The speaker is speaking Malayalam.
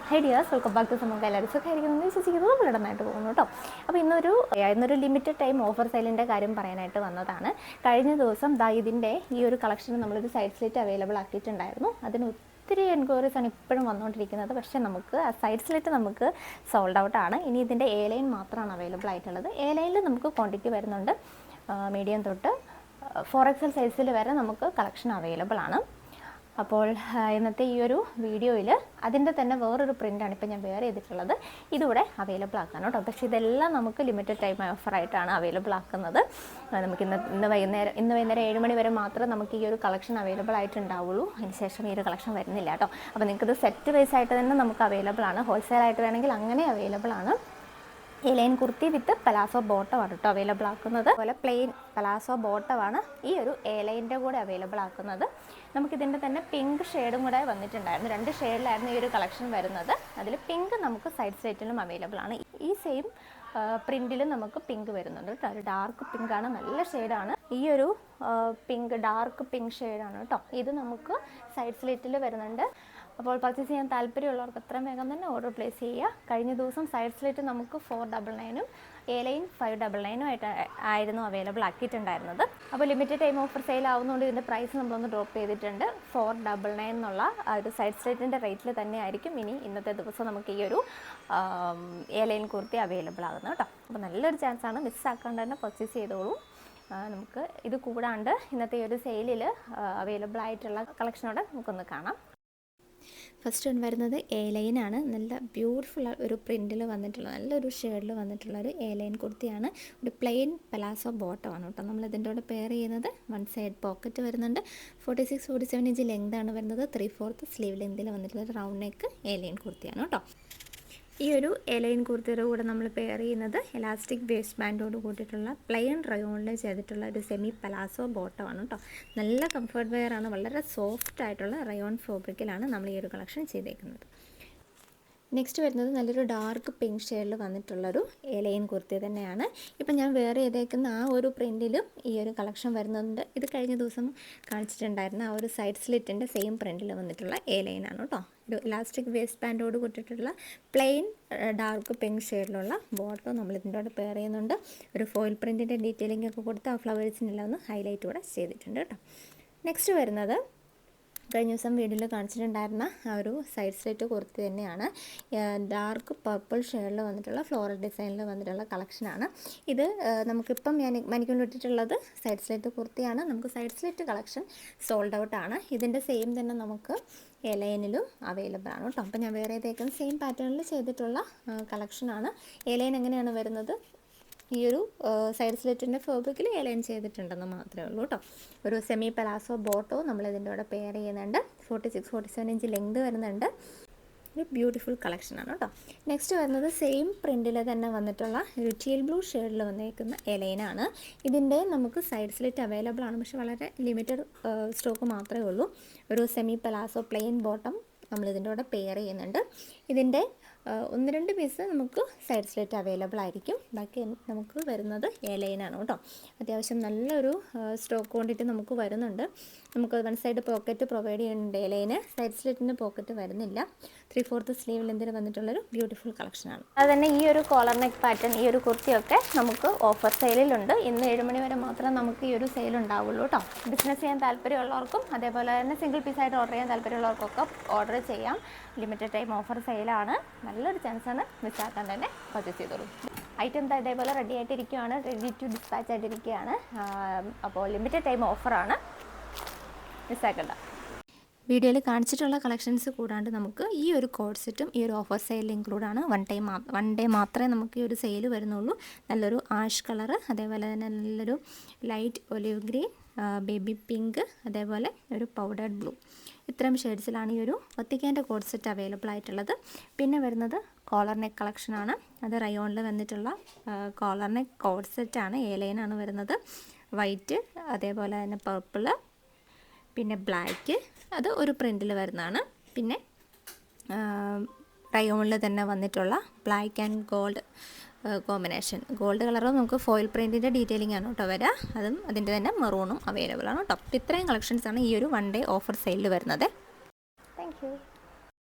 High dears, welcome back to നമുക്ക് എല്ലാവരും സുഖമായിരിക്കുന്നു വിശ്വസിക്കുന്നത് നമ്മളിവിടെ നന്നായിട്ട് പോകുന്നു കേട്ടോ. അപ്പോൾ ഇന്നൊരു ലിമിറ്റഡ് ടൈം ഓഫർ സെയിലിൻ്റെ കാര്യം പറയാനായിട്ട് വന്നതാണ്. കഴിഞ്ഞ ദിവസം ഇതിൻ്റെ ഈ ഒരു കളക്ഷൻ നമ്മളൊരു സൈഡ് സ്ലിറ്റ് അവൈലബിൾ ആക്കിയിട്ടുണ്ടായിരുന്നു. അതിന് ഒത്തിരി എൻക്വയറീസ് ആണ് ഇപ്പോഴും വന്നുകൊണ്ടിരിക്കുന്നത്. പക്ഷേ നമുക്ക് ആ സൈഡ് സ്ലിറ്റ് നമുക്ക് സോൾഡ് ഔട്ട് ആണ്. ഇനി ഇതിൻ്റെ എ ലൈൻ മാത്രമാണ് അവൈലബിൾ ആയിട്ടുള്ളത്. എ ലൈനിൽ നമുക്ക് ക്വാണ്ടിറ്റി വരുന്നുണ്ട്. മീഡിയം തൊട്ട് 4XL സൈസിൽ വരെ നമുക്ക് കളക്ഷൻ അവൈലബിൾ ആണ്. അപ്പോൾ ഇന്നത്തെ ഈ ഒരു വീഡിയോയിൽ അതിൻ്റെ തന്നെ വേറൊരു പ്രിൻ്റാണ് ഇപ്പോൾ ഞാൻ വെയർ ചെയ്തിട്ടുള്ളത്. ഇതുകൂടെ അവൈലബിൾ ആക്കാൻ കേട്ടോ. പക്ഷേ ഇതെല്ലാം നമുക്ക് ലിമിറ്റഡ് ടൈം ഓഫറായിട്ടാണ് അവൈലബിൾ ആക്കുന്നത്. നമുക്ക് ഇന്ന് വൈകുന്നേരം 7 മണി വരെ മാത്രമേ നമുക്ക് ഈ ഒരു കളക്ഷൻ അവൈലബിൾ ആയിട്ടുണ്ടാവുള്ളൂ. അതിനുശേഷം ഈ ഒരു കളക്ഷൻ വരുന്നില്ല കേട്ടോ. അപ്പോൾ നിങ്ങൾക്കിത് സെറ്റ് വൈസ് ആയിട്ട് തന്നെ നമുക്ക് അവൈലബിൾ ആണ്. ഹോൾസെയിൽ ആയിട്ട് വേണമെങ്കിൽ അങ്ങനെ അവൈലബിൾ ആണ്. A line kurti with palazzo ബോട്ടമാണ് കേട്ടോ അവൈലബിൾ ആക്കുന്നത്. അതുപോലെ പ്ലെയിൻ പലാസോ ബോട്ടമാണ് ഈ ഒരു എ ലൈൻ്റെ കൂടെ അവൈലബിൾ ആക്കുന്നത്. നമുക്കിതിൻ്റെ തന്നെ പിങ്ക് ഷെയ്ഡും കൂടെ വന്നിട്ടുണ്ടായിരുന്നു. 2 ഷെയ്ഡിലായിരുന്നു ഈ ഒരു കളക്ഷൻ വരുന്നത്. അതിൽ പിങ്ക് നമുക്ക് സൈഡ് സ്ലിറ്റിലും അവൈലബിൾ ആണ്. ഈ സെയിം പ്രിൻറ്റിലും നമുക്ക് പിങ്ക് വരുന്നുണ്ട് കേട്ടോ. ഒരു ഡാർക്ക് പിങ്ക് ആണ്, നല്ല ഷെയ്ഡാണ്. ഈ ഒരു പിങ്ക് ഡാർക്ക് പിങ്ക് ഷെയ്ഡാണ് കേട്ടോ. ഇത് നമുക്ക് സൈഡ് സ്ലിറ്റിൽ വരുന്നുണ്ട്. അപ്പോൾ പർച്ചേസ് ചെയ്യാൻ താല്പര്യമുള്ളവർക്ക് എത്രയും വേഗം തന്നെ ഓർഡർ പ്ലേസ് ചെയ്യുക. കഴിഞ്ഞ ദിവസം സൈഡ് സ്ലിറ്റ് നമുക്ക് 499 എ ലൈൻ 599 ആയിരുന്നു അവൈലബിൾ ആക്കിയിട്ടുണ്ടായിരുന്നത്. അപ്പോൾ ലിമിറ്റഡ് ടൈം ഓഫർ സെയിൽ ആവുന്നതുകൊണ്ട് ഇതിൻ്റെ പ്രൈസ് നമ്മളൊന്ന് ഡ്രോപ്പ് ചെയ്തിട്ടുണ്ട്. 499 എന്നുള്ള ഒരു സൈഡ് സ്ലിറ്റിൻ്റെ റേറ്റിൽ തന്നെ ആയിരിക്കും ഇന്നത്തെ ദിവസം നമുക്ക് ഈ ഒരു എ ലൈൻ കുർത്തി അവൈലബിൾ ആകുന്നത് കേട്ടോ. അപ്പോൾ നല്ലൊരു ചാൻസാണ്, മിസ്സാക്കാണ്ട് തന്നെ പർച്ചേസ് ചെയ്തോളൂ. നമുക്ക് ഇത് കൂടാണ്ട് ഇന്നത്തെ ഈ ഒരു സെയിലിൽ അവൈലബിൾ ആയിട്ടുള്ള കളക്ഷനോടെ നമുക്കൊന്ന് കാണാം. ഫസ്റ്റ് വൺ വരുന്നത് എ ലൈനാണ്. നല്ല ബ്യൂട്ടിഫുൾ ഒരു പ്രിൻറ്റിൽ വന്നിട്ടുള്ള നല്ലൊരു ഷെയ്ഡിൽ വന്നിട്ടുള്ള ഒരു എ ലൈൻ കുർത്തിയാണ്. ഒരു പ്ലെയിൻ പലാസോ ബോട്ടമാണ് കേട്ടോ. നമ്മളിതിൻ്റെ കൂടെ പെയർ ചെയ്യുന്നത് 1 സൈഡ് പോക്കറ്റ് വരുന്നുണ്ട്. 46-47 ഇഞ്ച് ലെങ്താണ് വരുന്നത്. 3/4 സ്ലീവ് ലെങ്തിൽ വന്നിട്ടുള്ള റൗണ്ട് നെക്ക് എ ലൈൻ കുർത്തിയാണ് കേട്ടോ. ഈ ഒരു എ ലൈൻ കുർത്തിയുടെ കൂടെ നമ്മൾ പെയർ ചെയ്യുന്നത് എലാസ്റ്റിക് വേസ്റ്റ് ബാൻഡോട് കൂട്ടിയിട്ടുള്ള പ്ലെയിൻ റയോണിൽ ചെയ്തിട്ടുള്ള ഒരു സെമി പലാസോ ബോട്ടമാണ് കേട്ടോ. നല്ല കംഫർട്ട് വെയർ ആണ്. വളരെ സോഫ്റ്റ് ആയിട്ടുള്ള റയോൺ ഫാബ്രിക്കിലാണ് നമ്മൾ ഈ ഒരു കളക്ഷൻ ചെയ്തേക്കുന്നത്. നെക്സ്റ്റ് വരുന്നത് നല്ലൊരു ഡാർക്ക് പിങ്ക് ഷെയ്ഡിൽ വന്നിട്ടുള്ളൊരു എ ലൈൻ കുർത്തി തന്നെയാണ്. ഇപ്പം ഞാൻ വെയർ ചെയ്തേക്കുന്ന ആ ഒരു പ്രിൻറ്റിലും ഈ ഒരു കളക്ഷൻ വരുന്നുണ്ട്. ഇത് കഴിഞ്ഞ ദിവസം കാണിച്ചിട്ടുണ്ടായിരുന്ന ആ ഒരു സൈഡ് സ്ലിറ്റിൻ്റെ സെയിം പ്രിൻറ്റിൽ വന്നിട്ടുള്ള എ ലൈനാണ് കേട്ടോ. ഒരു ഇലാസ്റ്റിക് വേസ്റ്റ് ബാൻഡോട് കൂട്ടിയിട്ടുള്ള പ്ലെയിൻ ഡാർക്ക് പിങ്ക് ഷെയ്ഡിലുള്ള ബോട്ടോ നമ്മളിതിൻ്റെ കൂടെ പെയർ ചെയ്യുന്നുണ്ട്. ഒരു ഫോയിൽ പ്രിൻറ്റിൻ്റെ ഡീറ്റെയിലിംഗ് ഒക്കെ കൊടുത്ത് ആ ഫ്ലവേഴ്സിനെല്ലാം ഒന്ന് ഹൈലൈറ്റ് കൂടെ ചെയ്തിട്ടുണ്ട് കേട്ടോ. നെക്സ്റ്റ് വരുന്നത് കഴിഞ്ഞ ദിവസം വീഡിയോയിൽ കാണിച്ചിട്ടുണ്ടായിരുന്ന ആ ഒരു സൈഡ് സ്ലിറ്റ് കുർത്തി തന്നെയാണ്. ഡാർക്ക് പർപ്പിൾ ഷെയ്ഡിൽ വന്നിട്ടുള്ള ഫ്ലോറൽ ഡിസൈനിൽ വന്നിട്ടുള്ള കളക്ഷനാണ്. ഇത് നമുക്കിപ്പം എനിക്കൊണ്ട് ഇട്ടിട്ടുള്ളത് സൈഡ് സ്ലിറ്റ് കുർത്തിയാണ്. നമുക്ക് side slit collection sold out ആണ്. ഇതിൻ്റെ സെയിം തന്നെ നമുക്ക് എ ലൈനിലും അവൈലബിൾ ആണ് കേട്ടോ. അപ്പം ഞാൻ വേറെ ഏതേക്കും സെയിം പാറ്റേണിൽ ചെയ്തിട്ടുള്ള കളക്ഷനാണ്. എ ലൈൻ എങ്ങനെയാണ് വരുന്നത്, ഈ ഒരു സൈഡ് സ്ലിറ്റിൻ്റെ ഫാബ്രിക്കിൽ എ ലൈൻ ചെയ്തിട്ടുണ്ടെന്ന് മാത്രമേ ഉള്ളൂ കേട്ടോ. ഒരു സെമി പലാസോ ബോട്ടോ നമ്മളിതിൻ്റെ കൂടെ പെയർ ചെയ്യുന്നുണ്ട്. 46-47 ഇഞ്ച് ലെങ്ത് വരുന്നുണ്ട്. ഒരു ബ്യൂട്ടിഫുൾ കളക്ഷനാണ് കേട്ടോ. നെക്സ്റ്റ് വരുന്നത് സെയിം പ്രിൻറ്റിൽ തന്നെ വന്നിട്ടുള്ള ഒരു ടീൽ ബ്ലൂ ഷെയ്ഡിൽ വന്നേക്കുന്ന എ ലൈനാണ്. ഇതിൻ്റെ നമുക്ക് സൈഡ് സ്ലിറ്റ് അവൈലബിൾ ആണ്, പക്ഷേ വളരെ ലിമിറ്റഡ് സ്റ്റോക്ക് മാത്രമേ ഉള്ളൂ. ഒരു സെമി പലാസോ പ്ലെയിൻ ബോട്ടം നമ്മളിതിൻ്റെ കൂടെ പെയർ ചെയ്യുന്നുണ്ട്. ഇതിൻ്റെ 1-2 പീസ് നമുക്ക് സൈഡ് സ്ലിറ്റ് അവൈലബിൾ ആയിരിക്കും. ബാക്കി നമുക്ക് വരുന്നത് എ ലൈനാണ് കേട്ടോ. അത്യാവശ്യം നല്ലൊരു സ്റ്റോക്ക് ക്വാണ്ടിറ്റി നമുക്ക് വരുന്നുണ്ട്. നമുക്ക് 1 സൈഡ് പോക്കറ്റ് പ്രൊവൈഡ് ചെയ്യുന്നുണ്ട്. എ ലൈന് സൈഡ് സ്ലിറ്റിന് പോക്കറ്റ് വരുന്നില്ല. 3/4 സ്ലീവ് ലെന്തിൽ വന്നിട്ടുള്ളൊരു ബ്യൂട്ടിഫുൾ കളക്ഷനാണ്. അതുതന്നെ ഈ ഒരു കോളർ നെക്ക് പാറ്റേൺ ഈ ഒരു കുർത്തിയൊക്കെ നമുക്ക് ഓഫർ സെയിലുണ്ട്. ഇന്ന് 7 മണി വരെ മാത്രമേ നമുക്ക് ഈ ഒരു സെയിൽ ഉണ്ടാവുള്ളൂ കേട്ടോ. ബിസിനസ് ചെയ്യാൻ താല്പര്യമുള്ളവർക്കും അതേപോലെ തന്നെ സിംഗിൾ പീസായിട്ട് ഓർഡർ ചെയ്യാൻ താല്പര്യമുള്ളവർക്കൊക്കെ ഓർഡർ ചെയ്യാം. ലിമിറ്റഡ് ടൈം ഓഫർ സെയിലാണ്. നല്ലൊരു ചാൻസാണ്, മിസ്സാക്കാൻ തന്നെ പർച്ചേസ് ചെയ്തോളൂ. ഐറ്റം ഇതേപോലെ റെഡി ആയിട്ടിരിക്കുകയാണ്, റെഡി ടു ഡിസ്പാച്ച് ആയിട്ടിരിക്കുകയാണ്. അപ്പോൾ ലിമിറ്റഡ് ടൈം ഓഫറാണ്, മിസ്സാക്കണ്ട. വീഡിയോയിൽ കാണിച്ചിട്ടുള്ള കളക്ഷൻസ് കൂടാണ്ട് നമുക്ക് ഈ ഒരു കോഡ് സെറ്റും ഈ ഒരു ഓഫർ സെയിൽ ഇൻക്ലൂഡാണ്. വൺ ഡേ മാത്രമേ നമുക്ക് ഈ ഒരു സെയിൽ വരുന്നുള്ളൂ. നല്ലൊരു ആഷ് കളറ്, അതേപോലെ തന്നെ നല്ലൊരു light olive green, baby pink, അതേപോലെ ഒരു പൗഡേർഡ് ബ്ലൂ, ഇത്തരം ഷെയ്ഡ്സിലാണ് ഈ ഒരു ഒത്തിക്കേൻ്റെ കോഡ് സെറ്റ് അവൈലബിൾ ആയിട്ടുള്ളത്. പിന്നെ വരുന്നത് കോളർ നെക്ക് കളക്ഷനാണ്. അത് റയോണിൽ വന്നിട്ടുള്ള കോളർ നെക്ക് കോഡ് സെറ്റാണ്. എ ലൈനാണ് വരുന്നത്. വൈറ്റ്, അതേപോലെ തന്നെ പർപ്പിള്, പിന്നെ ബ്ലാക്ക്, അത് ഒരു പ്രിൻറ്റിൽ വരുന്നതാണ്. പിന്നെ റയോണിൽ തന്നെ വന്നിട്ടുള്ള black and gold combination. Gold കളറും നമുക്ക് ഫോയിൽ പ്രിൻറ്റിൻ്റെ ഡീറ്റെയിലിംഗ് ആണ് കേട്ടോ വരിക. അതും അതിൻ്റെ തന്നെ മെറൂണും അവൈലബിൾ ആണ് കേട്ടോ. ഇത്രയും കളക്ഷൻസാണ് ഈ ഒരു 1 ഡേ ഓഫർ സെയിലിൽ വരുന്നത്. Thank you.